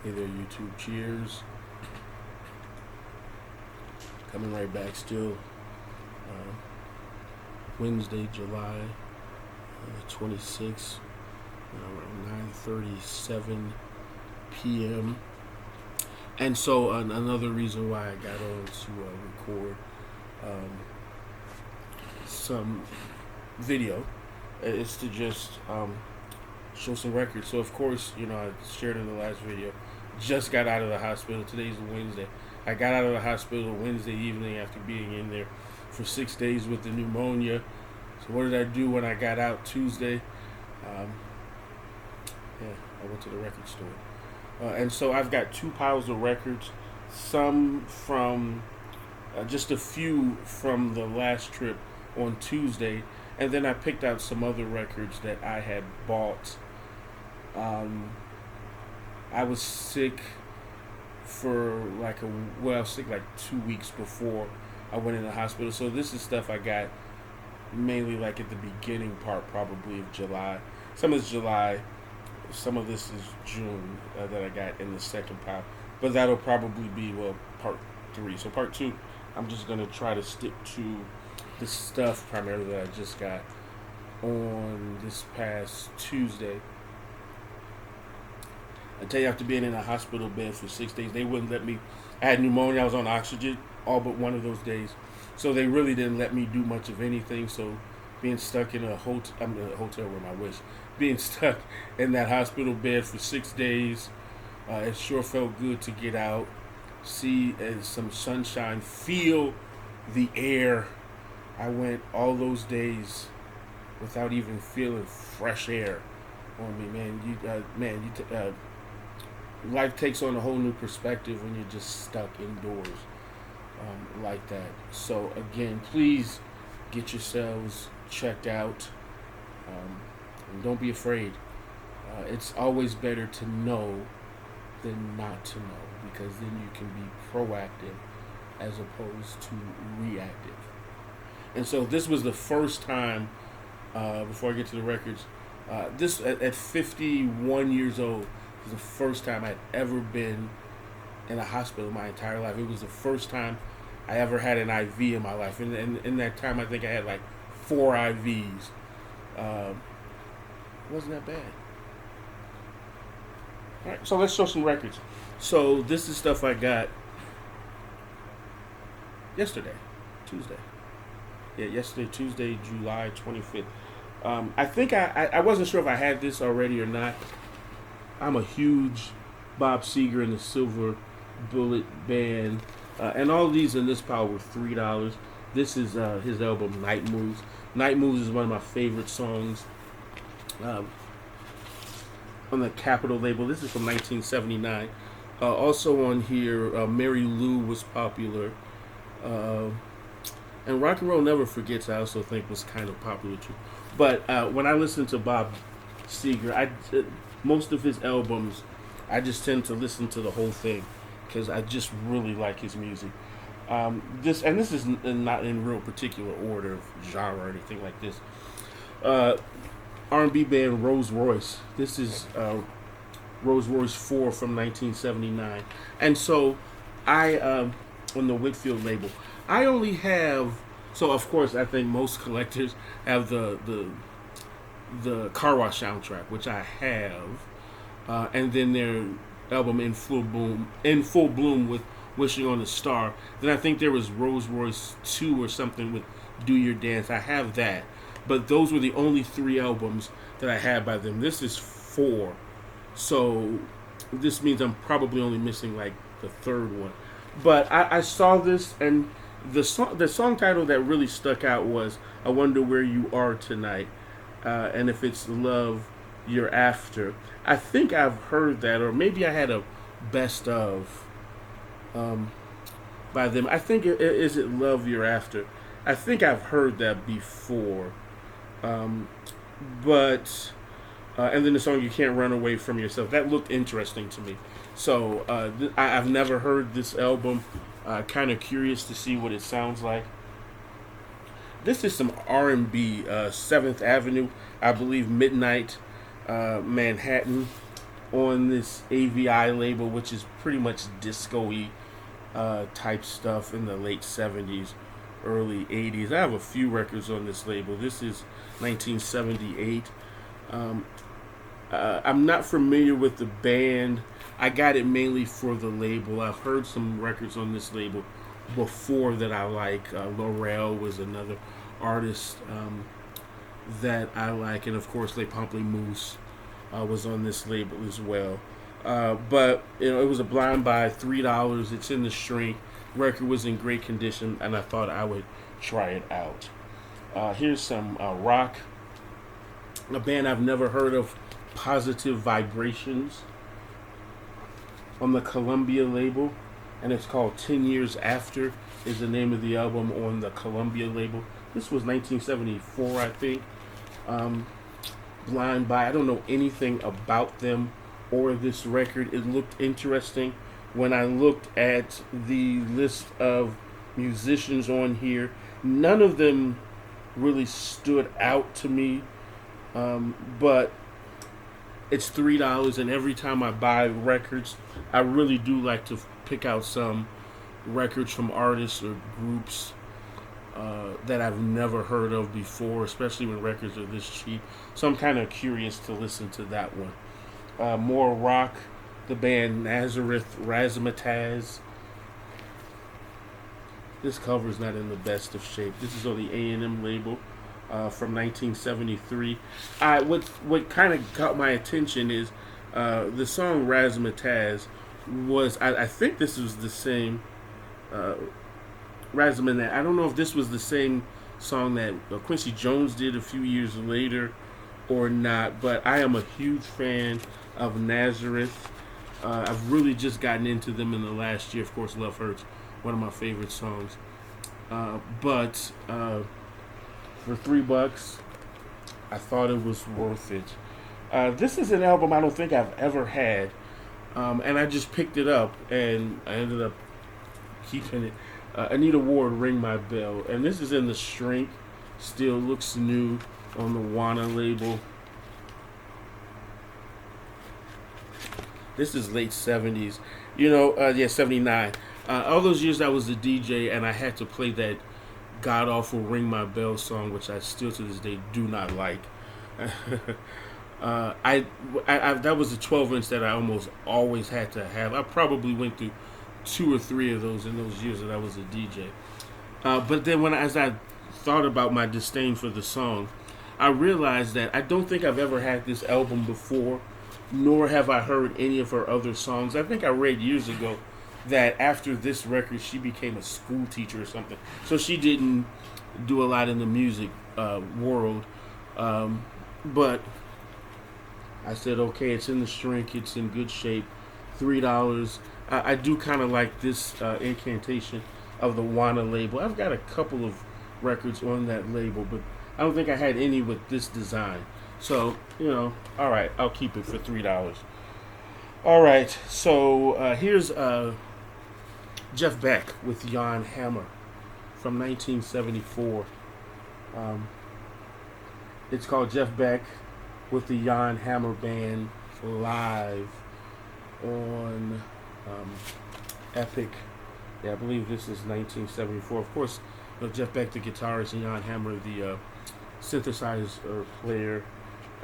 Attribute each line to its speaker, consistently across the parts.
Speaker 1: Hey there, YouTube. Cheers. Coming right back still. Wednesday, July 26th, around 9:37 p.m. And so another reason why I got on to record some video is to just show some records. So of course, I shared in the last video, just got out of the hospital. Today's Wednesday. I got out of the hospital Wednesday evening after being in there for 6 days with the pneumonia. So what did I do when I got out Tuesday? I went to the record store. And so I've got 2 piles of records, some from just a few from the last trip on Tuesday, and then I picked out some other records that I had bought. I was sick for sick like 2 weeks before I went in the hospital. So this is stuff I got mainly like at the beginning part probably of July. Some is July, some of this is June that I got in the second pile. But that'll probably be, part 3. So part 2, I'm just going to try to stick to the stuff primarily that I just got on this past Tuesday. I tell you, after being in a hospital bed for 6 days, they wouldn't let me. I had pneumonia. I was on oxygen all but one of those days, so they really didn't let me do much of anything. So, being stuck in a hotel room, I wish. Being stuck in that hospital bed for 6 days, it sure felt good to get out, see some sunshine, feel the air. I went all those days without even feeling fresh air on me, man. Life takes on a whole new perspective when you're just stuck indoors like that. So again, please get yourselves checked out, and don't be afraid. It's always better to know than not to know, because then you can be proactive as opposed to reactive. And so this was the first time, before I get to the records, this at 51 years old, was the first time I'd ever been in a hospital my entire life. It was the first time I ever had an IV in my life. And in that time, I think I had like 4 IVs. Wasn't that bad. All right, so let's show some records. So this is stuff I got yesterday, Tuesday. Yeah, yesterday, Tuesday, July 25th. I think I wasn't sure if I had this already or not. I'm a huge Bob Seger and the Silver Bullet Band. And all of these in this pile were $3. This is his album, Night Moves. Night Moves is one of my favorite songs on the Capitol label. This is from 1979. Also on here, Mary Lou was popular. And Rock and Roll Never Forgets, I also think, was kind of popular too. But when I listen to Bob Seger, most of his albums, I just tend to listen to the whole thing because I just really like his music. This is not in real particular order of genre or anything like this. R&B band Rolls Royce. This is Rolls Royce 4 from 1979. And so I, on the Whitfield label, I only have, so of course I think most collectors have the Car Wash soundtrack, which I have, and then their album In Full Bloom with Wishing on a Star. Then I think there was Rolls Royce 2 or something with Do Your Dance. I have that, but those were the only 3 albums that I had by them. This is 4, so this means I'm probably only missing like the 3rd one. But I saw this, and the song title that really stuck out was I Wonder Where You Are Tonight. And if it's Love You're After. I think I've heard that, or maybe I had a best of by them. I think is it Love You're After. I think I've heard that before. But and then the song You Can't Run Away From Yourself. That looked interesting to me. So I've never heard this album. Kind of curious to see what it sounds like. This is some R&B, 7th Avenue, I believe Midnight, Manhattan. on this AVI label, which is pretty much disco-y type stuff in the late 70s, early 80s. I have a few records on this label. This is 1978. Um, I'm not familiar with the band. I got it mainly for the label. I've heard some records on this label before that I like. Laurel was another artist that I like, and of course, Les Pamplemousses was on this label as well. But it was a blind buy, $3. It's in the shrink. Record was in great condition, and I thought I would try it out. Here's some rock. A band I've never heard of, Positive Vibrations, on the Columbia label, and it's called 10 Years After is the name of the album on the Columbia label. This was 1974, I think. Blind buy. I don't know anything about them or this record. It looked interesting. When I looked at the list of musicians on here, none of them really stood out to me. But it's $3, and every time I buy records, I really do like to pick out some records from artists or groups that I've never heard of before, especially when records are this cheap. So I'm kind of curious to listen to that one. More rock, the band Nazareth Razzmatazz. This cover is not in the best of shape. This is on the A&M label from 1973. What kind of caught my attention is the song Razzmatazz was, I think this was the same Razzmatazz. I don't know if this was the same song that Quincy Jones did a few years later or not, but I am a huge fan of Nazareth. I've really just gotten into them in the last year. Of course, Love Hurts, one of my favorite songs. But for $3, I thought it was worth it. This is an album I don't think I've ever had, and I just picked it up, and I ended up keeping it. Anita Ward, Ring My Bell, and this is in the shrink. Still looks new on the Wana label. This is late 70s. 79. All those years I was a DJ, and I had to play that god-awful Ring My Bell song, which I still to this day do not like. That was a 12-inch that I almost always had to have. I probably went through 2 or 3 of those in those years that I was a DJ. But then as I thought about my disdain for the song, I realized that I don't think I've ever had this album before, nor have I heard any of her other songs. I think I read years ago that after this record, she became a school teacher or something. So she didn't do a lot in the music world. But I said, okay, it's in the shrink. It's in good shape. $3. I do kind of like this incantation of the Wana label. I've got a couple of records on that label, but I don't think I had any with this design. So, all right, I'll keep it for $3. All right, so here's Jeff Beck with Jan Hammer from 1974. It's called Jeff Beck with the Jan Hammer Band live on Epic. Yeah, I believe this is 1974. Of course, Jeff Beck, the guitarist, and Jan Hammer, the synthesizer player.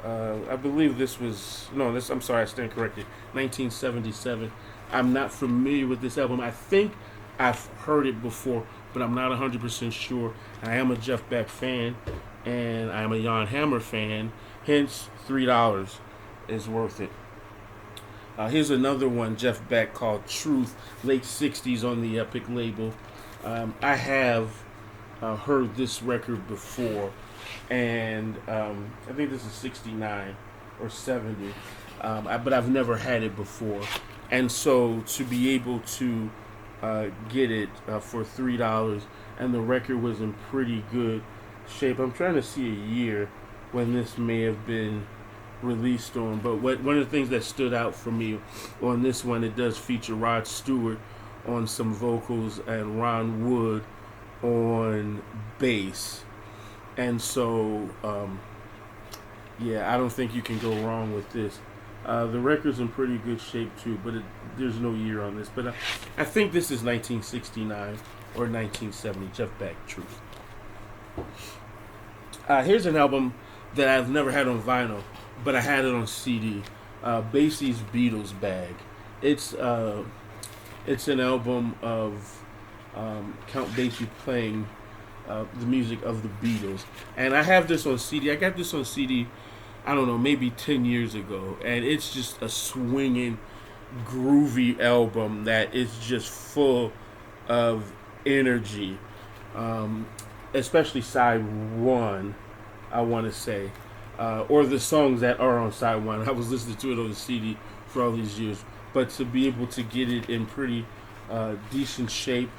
Speaker 1: I believe I'm sorry, I stand corrected. 1977. I'm not familiar with this album. I think I've heard it before, but I'm not 100% sure. I am a Jeff Beck fan, and I am a Jan Hammer fan. Hence, $3 is worth it. Here's another one, Jeff Beck, called Truth, late 60s on the Epic label. I have heard this record before, and I think this is 69 or 70, but I've never had it before. And so to be able to get it for $3, and the record was in pretty good shape. I'm trying to see a year when this may have been released on, but one of the things that stood out for me on this one, it does feature Rod Stewart on some vocals and Ron Wood on bass. And so I don't think you can go wrong with this. The record's in pretty good shape too, but there's no year on this. But I think this is 1969 or 1970. Jeff Beck, Truth. Here's an album that I've never had on vinyl, but I had it on CD. Basie's Beatles Bag. It's it's an album of Count Basie playing the music of the Beatles, and I have this on CD. I got this on CD, I don't know, maybe 10 years ago, and it's just a swinging, groovy album that is just full of energy. Especially side one, I want to say, or the songs that are on side one. I was listening to it on the CD for all these years, but to be able to get it in pretty decent shape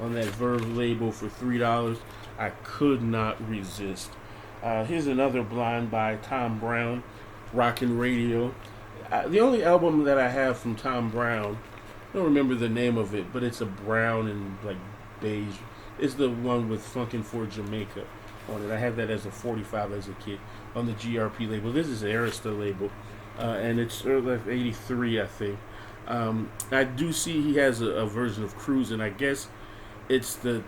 Speaker 1: on that Verve label for $3, I could not resist. Here's another blind by Tom Brown, Rockin' Radio. The only album that I have from Tom Brown, I don't remember the name of it, but it's a brown and like beige. It's the one with Funkin' for Jamaica on it. I had that as a 45 as a kid on the GRP label. This is an Arista label, and it's early 83, I think. I do see he has a version of Cruisin'. I guess it's the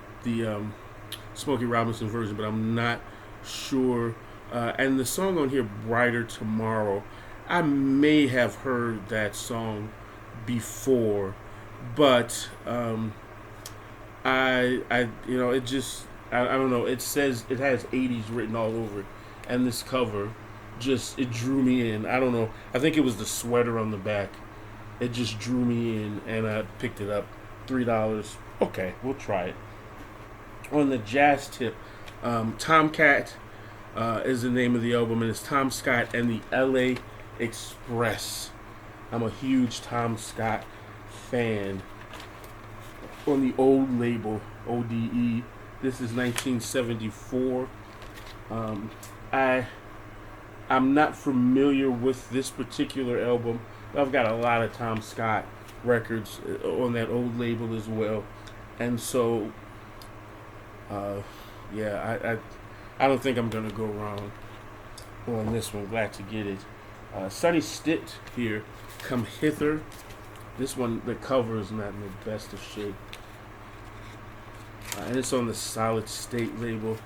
Speaker 1: Smokey Robinson version, but I'm not sure. And the song on here, Brighter Tomorrow, I may have heard that song before, but I it just, I don't know. It says it has 80s written all over it, and this cover it drew me in. I don't know. I think it was the sweater on the back. It just drew me in, and I picked it up. $3. Okay, we'll try it. On the jazz tip, Tomcat is the name of the album, and it's Tom Scott and the LA Express. I'm a huge Tom Scott fan. On the old label, ODE, this is 1974. I'm not familiar with this particular album. I've got a lot of Tom Scott records on that old label as well, and so I don't think I'm gonna go wrong on this one. Glad to get it. Sonny Stitt here, Come Hither. This one, the cover is not in the best of shape, and it's on the Solid State label.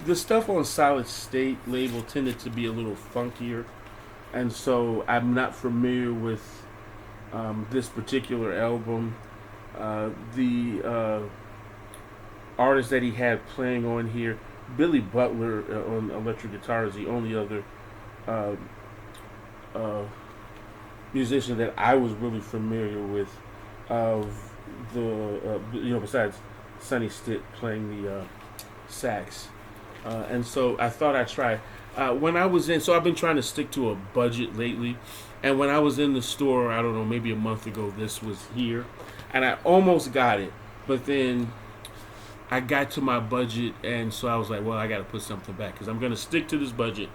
Speaker 1: The stuff on Solid State label tended to be a little funkier, and so I'm not familiar with this particular album. The artist that he had playing on here, Billy Butler on electric guitar, is the only other musician that I was really familiar with of the besides Sonny Stitt playing the sax, and so I thought I'd try. When I was in, so I've been trying to stick to a budget lately, and when I was in the store, I don't know, maybe a month ago, this was here, and I almost got it, but then I got to my budget, and so I was like, well, I got to put something back because I'm going to stick to this budget,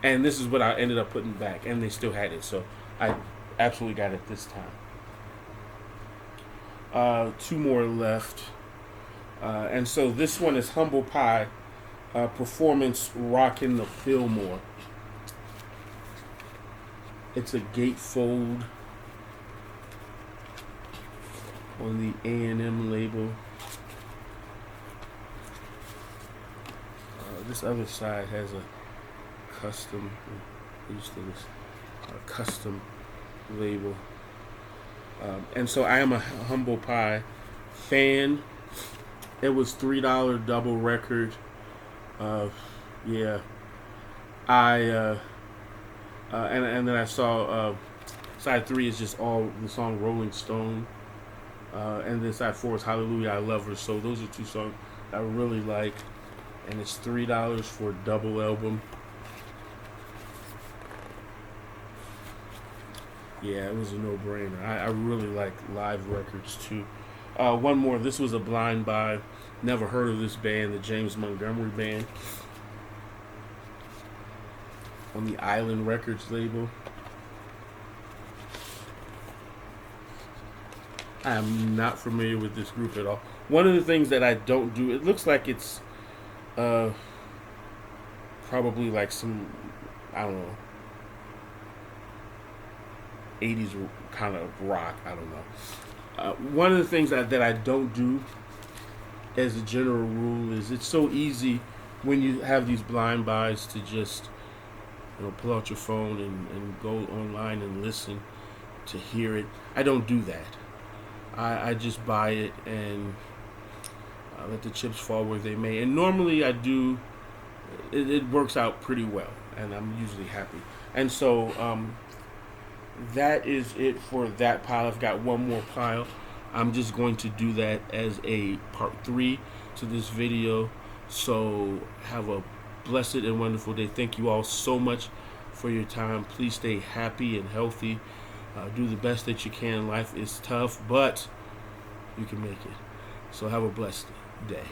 Speaker 1: and this is what I ended up putting back, and they still had it, so I absolutely got it this time. Two more left, and so this one is Humble Pie, Performance Rockin' the Fillmore. It's a gatefold on the A&M label. This other side has a custom, custom label. And so I am a Humble Pie fan. It was $3 double record. And then I saw side 3 is just all the song Rolling Stone, and then side 4 is Hallelujah I Love Her. So those are two songs I really like, and it's $3 for a double album. Yeah, it was a no-brainer. I really like live records too. One more. This was a blind buy. Never heard of this band, the James Montgomery Band, on the Island Records label. I am not familiar with this group at all. One of the things that I don't do, it looks like it's probably like some, I don't know, '80s kind of rock. I don't know. One of the things that I don't do as a general rule is it's so easy when you have these blind buys to just pull out your phone and go online and listen to hear it. I don't do that. I just buy it and let the chips fall where they may. And normally I do. It works out pretty well, and I'm usually happy. And so that is it for that pile. I've got one more pile. I'm just going to do that as a part 3 to this video. So have a blessed and wonderful day. Thank you all so much for your time. Please stay happy and healthy. Do the best that you can. Life is tough, but you can make it. So have a blessed day.